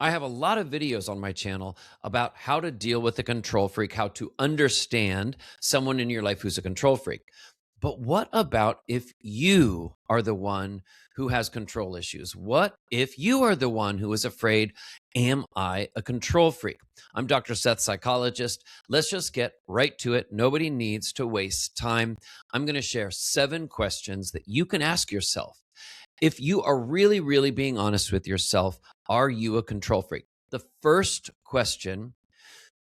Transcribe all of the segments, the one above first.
I have a lot of videos on my channel about how to deal with a control freak, how to understand someone in your life who's a control freak. But what about if you are the one who has control issues? What if you are the one who is afraid, am I a control freak? I'm Dr. Seth, psychologist. Let's just get right to it. Nobody needs to waste time. I'm going to share 7 questions that you can ask yourself. If you are really, really being honest with yourself, are you a control freak? The first question: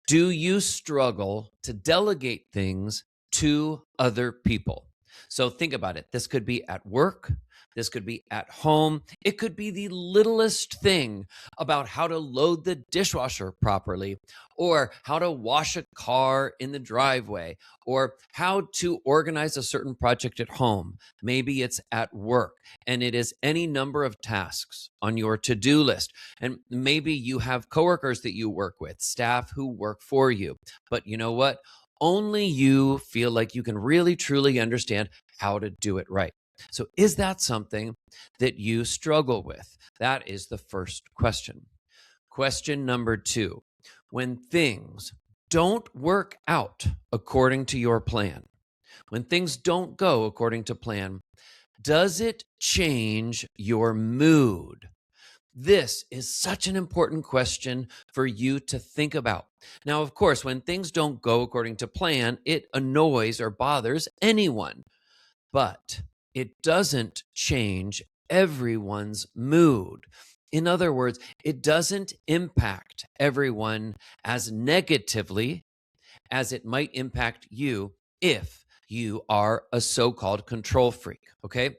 do you struggle to delegate things to other people? So think about it. This could be at work. This could be at home. It could be the littlest thing about how to load the dishwasher properly, or how to wash a car in the driveway, or how to organize a certain project at home. Maybe it's at work, and it is any number of tasks on your to-do list. And maybe you have coworkers that you work with, staff who work for you. But you know what? Only you feel like you can really, truly understand how to do it right. So, is that something that you struggle with? That is the first question. Question number 2: when things don't work out according to your plan, when things don't go according to plan, does it change your mood? This is such an important question for you to think about. Now, of course, when things don't go according to plan, it annoys or bothers anyone, but it doesn't change everyone's mood. In other words, it doesn't impact everyone as negatively as it might impact you if you are a so-called control freak, okay?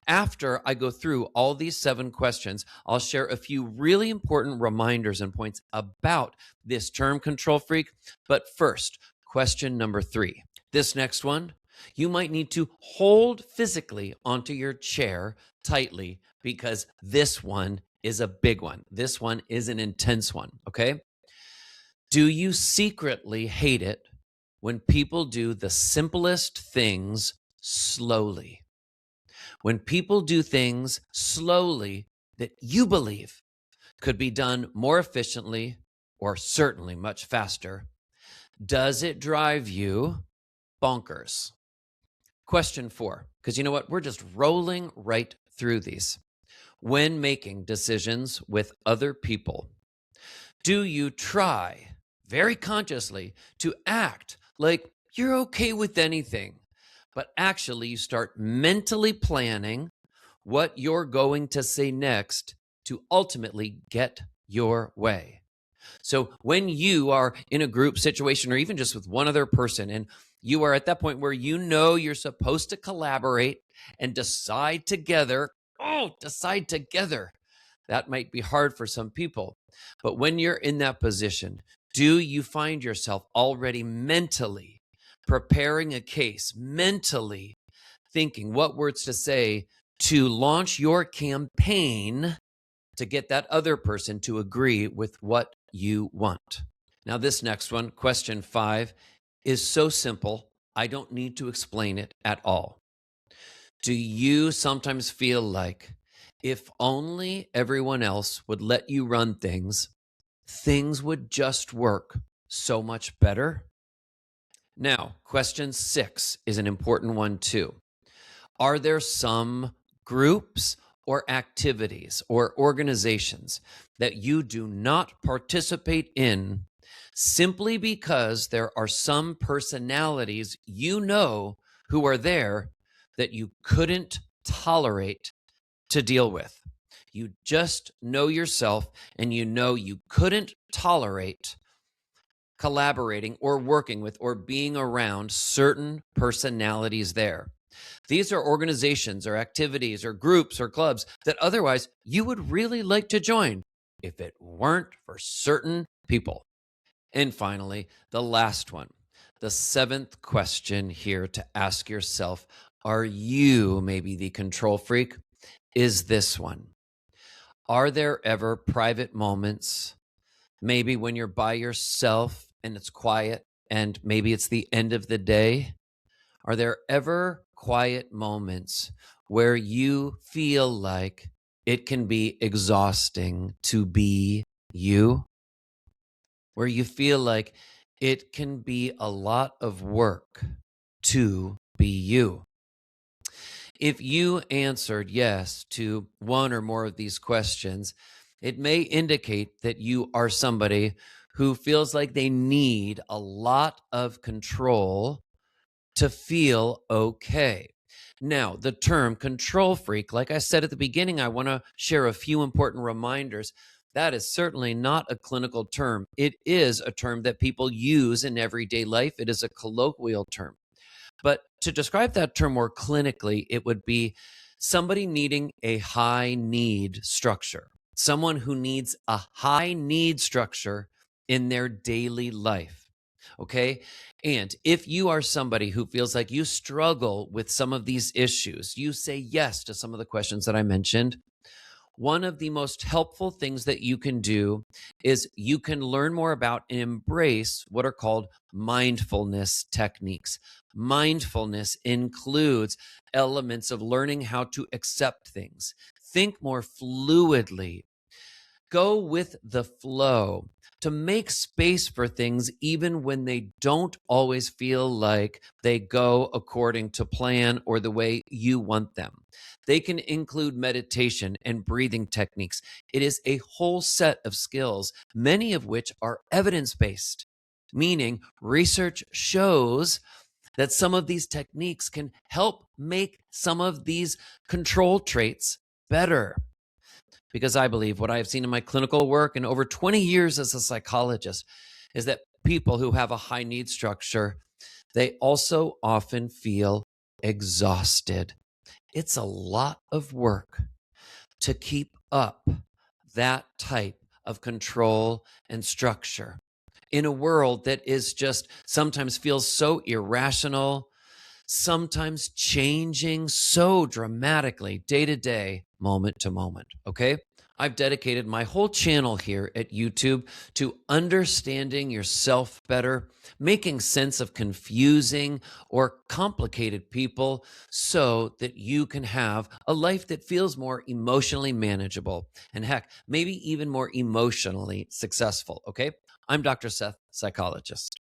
After I go through all these 7 questions, I'll share a few really important reminders and points about this term control freak. But first, question number 3. This next one, you might need to hold physically onto your chair tightly because this one is a big one. This one is an intense one, okay? Do you secretly hate it when people do the simplest things slowly? When people do things slowly that you believe could be done more efficiently or certainly much faster, does it drive you bonkers? Question 4, because you know what? We're just rolling right through these. When making decisions with other people, do you try very consciously to act like you're okay with anything, but actually you start mentally planning what you're going to say next to ultimately get your way? So when you are in a group situation or even just with one other person, and you are at that point where you know you're supposed to collaborate and decide together, decide together. That might be hard for some people. But when you're in that position, do you find yourself already mentally preparing a case, mentally thinking what words to say to launch your campaign to get that other person to agree with what you want? Now, this next one, question 5, is so simple, I don't need to explain it at all. Do you sometimes feel like if only everyone else would let you run things, things would just work so much better? Now, question 6 is an important one too. Are there some groups or activities or organizations that you do not participate in simply because there are some personalities you know who are there that you couldn't tolerate to deal with? You just know yourself, and you know you couldn't tolerate collaborating or working with or being around certain personalities there. These are organizations or activities or groups or clubs that otherwise you would really like to join if it weren't for certain people. And finally, the last one, the 7th question here to ask yourself, are you maybe the control freak? Is this one. Are there ever private moments, maybe when you're by yourself and it's quiet and maybe it's the end of the day? Are there ever quiet moments where you feel like it can be exhausting to be you, where you feel like it can be a lot of work to be you? If you answered yes to one or more of these questions, it may indicate that you are somebody who feels like they need a lot of control to feel okay. Now, the term control freak, like I said at the beginning, I want to share a few important reminders. That is certainly not a clinical term. It is a term that people use in everyday life. It is a colloquial term. But to describe that term more clinically, it would be somebody needing a high need structure, someone who needs a high need structure in their daily life. Okay. And if you are somebody who feels like you struggle with some of these issues, you say yes to some of the questions that I mentioned. One of the most helpful things that you can do is you can learn more about and embrace what are called mindfulness techniques. Mindfulness includes elements of learning how to accept things, think more fluidly, go with the flow, to make space for things even when they don't always feel like they go according to plan or the way you want them. They can include meditation and breathing techniques. It is a whole set of skills, many of which are evidence based, meaning research shows that some of these techniques can help make some of these control traits better. Because I believe what I have seen in my clinical work and over 20 years as a psychologist is that people who have a high need structure, they also often feel exhausted. It's a lot of work to keep up that type of control and structure in a world that is just sometimes feels so irrational, sometimes changing so dramatically day to day, moment to moment. Okay. I've dedicated my whole channel here at YouTube to understanding yourself better, making sense of confusing or complicated people so that you can have a life that feels more emotionally manageable and heck, maybe even more emotionally successful. Okay. I'm Dr. Seth, psychologist.